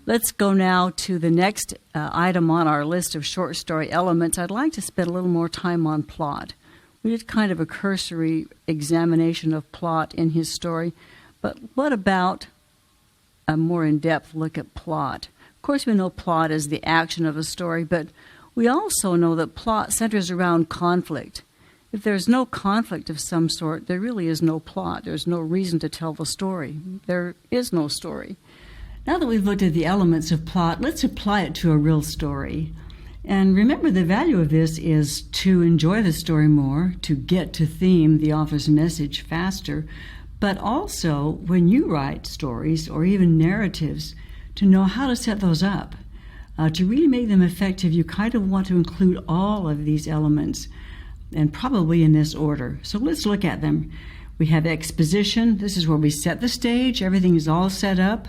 Let's go now to the next item on our list of short story elements. I'd like to spend a little more time on plot. We did kind of a cursory examination of plot in his story, but what about a more in-depth look at plot? Of course, we know plot is the action of a story, but we also know that plot centers around conflict. If there's no conflict of some sort, there really is no plot. There's no reason to tell the story. There is no story. Now that we've looked at the elements of plot, let's apply it to a real story. And remember, the value of this is to enjoy the story more, to get to theme, the author's message, faster, but also when you write stories or even narratives, to know how to set those up. To really make them effective, you kind of want to include all of these elements, and probably in this order. So let's look at them. We have exposition. This is where we set the stage. Everything is all set up.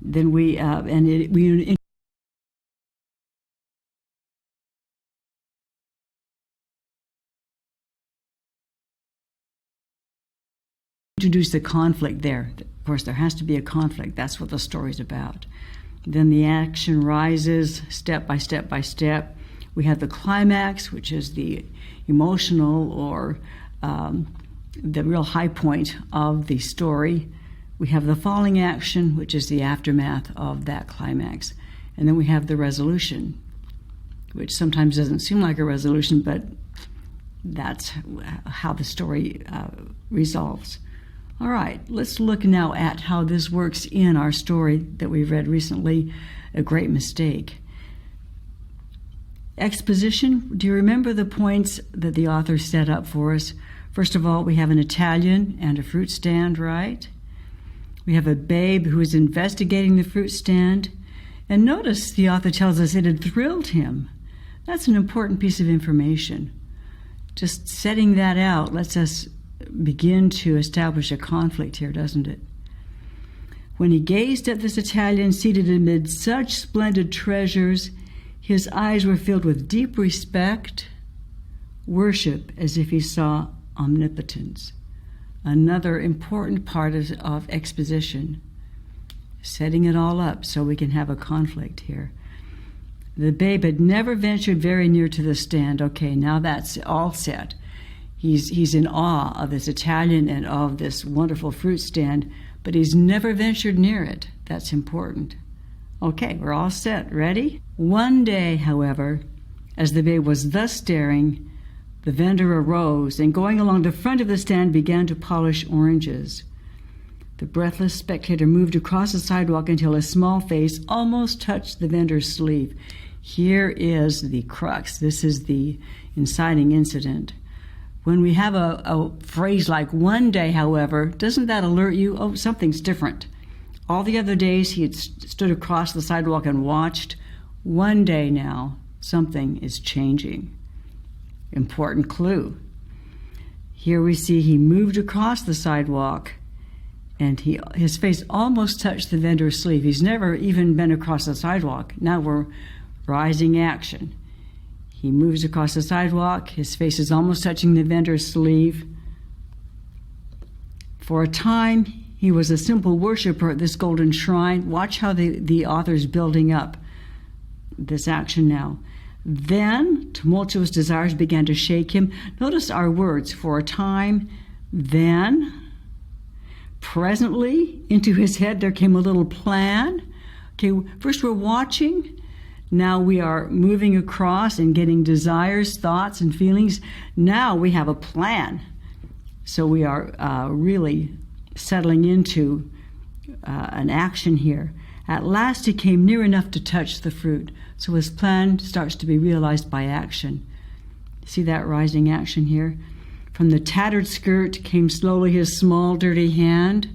Then we introduce the conflict there. Of course, there has to be a conflict. That's what the story's about. Then the action rises step by step by step. We have the climax, which is the emotional or the real high point of the story. We have the falling action, which is the aftermath of that climax. And then we have the resolution, which sometimes doesn't seem like a resolution, but that's how the story resolves. All right, let's look now at how this works in our story that we've read recently, A Great Mistake. Exposition, do you remember the points that the author set up for us? First of all, we have an Italian and a fruit stand, right? We have a babe who is investigating the fruit stand. And notice the author tells us it had thrilled him. That's an important piece of information. Just setting that out lets us begin to establish a conflict here, doesn't it? When he gazed at this Italian seated amid such splendid treasures, his eyes were filled with deep respect, worship, as if he saw omnipotence. Another important part of exposition, setting it all up so we can have a conflict here. The babe had never ventured very near to the stand. Okay, now that's all set. He's in awe of this Italian and of this wonderful fruit stand, but he's never ventured near it. That's important. Okay, we're all set. Ready? One day, however, as the babe was thus staring, the vendor arose and, going along the front of the stand, began to polish oranges. The breathless spectator moved across the sidewalk until his small face almost touched the vendor's sleeve. Here is the crux. This is the inciting incident. When we have a phrase like one day, however, doesn't that alert you? Oh, something's different. All the other days he had stood across the sidewalk and watched. One day now, something is changing. Important clue. Here we see he moved across the sidewalk and his face almost touched the vendor's sleeve. He's never even been across the sidewalk. Now we're rising action. He moves across the sidewalk. His face is almost touching the vendor's sleeve. For a time, he was a simple worshiper at this golden shrine. Watch how the author's building up this action now. Then tumultuous desires began to shake him. Notice our words, for a time, then, presently, into his head there came a little plan. Okay, first we're watching. Now we are moving across and getting desires, thoughts, and feelings. Now we have a plan. So we are really settling into an action here. At last he came near enough to touch the fruit. So his plan starts to be realized by action. See that rising action here? From the tattered skirt came slowly his small, dirty hand.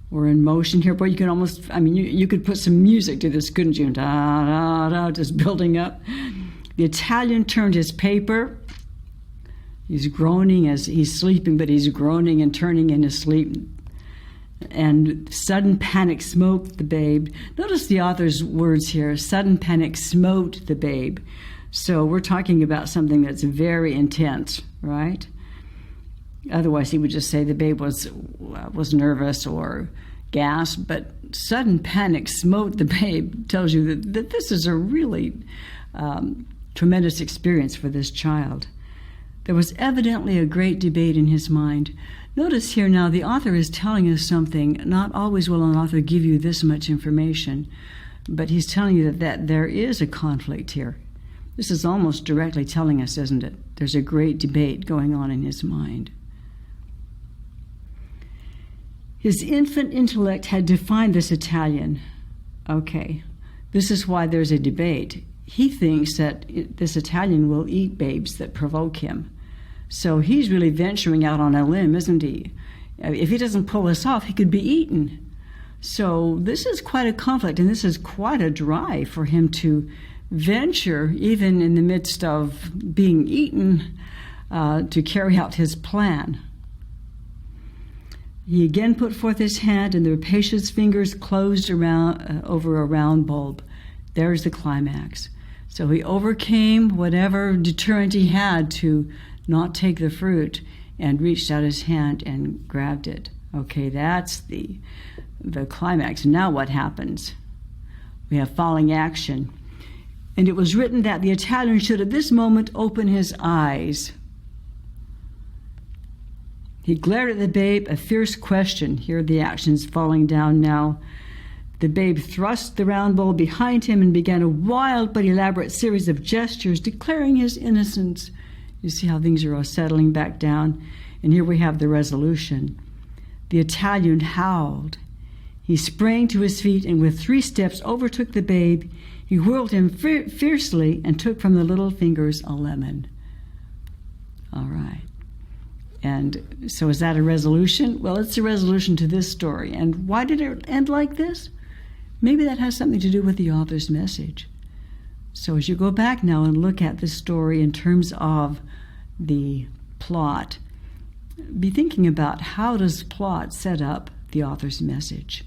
We're in motion here. Boy, you can almost, you could put some music to this, couldn't you? Da, da, da, just building up. The Italian turned his paper. He's groaning as he's sleeping, but he's groaning and turning in his sleep. And sudden panic smote the babe. Notice the author's words here. Sudden panic smote the babe. So we're talking about something that's very intense, right? Otherwise, he would just say the babe was nervous or, gasp, but sudden panic smote the babe. Tells you that this is a really tremendous experience for this child. There was evidently a great debate in his mind. Notice here now, the author is telling us something. Not always will an author give you this much information, but he's telling you that there is a conflict here. This is almost directly telling us, isn't it? There's a great debate going on in his mind. His infant intellect had defined this Italian. Okay, this is why there's a debate. He thinks that this Italian will eat babes that provoke him. So he's really venturing out on a limb, isn't he? If he doesn't pull this off, he could be eaten. So this is quite a conflict, and this is quite a drive for him to venture, even in the midst of being eaten, to carry out his plan. He again put forth his hand, and the rapacious fingers closed around over a round bulb. There's the climax. So he overcame whatever deterrent he had to not take the fruit and reached out his hand and grabbed it. Okay, that's the climax. Now what happens? We have following action. And it was written that the Italian should at this moment open his eyes. He glared at the babe, a fierce question. Here are the actions falling down now. The babe thrust the round bowl behind him and began a wild but elaborate series of gestures declaring his innocence. You see how things are all settling back down? And here we have the resolution. The Italian howled. He sprang to his feet and with 3 steps overtook the babe. He whirled him fiercely and took from the little fingers a lemon. All right. And so is that a resolution? Well, it's a resolution to this story. And why did it end like this? Maybe that has something to do with the author's message. So as you go back now and look at this story in terms of the plot, be thinking about how does plot set up the author's message.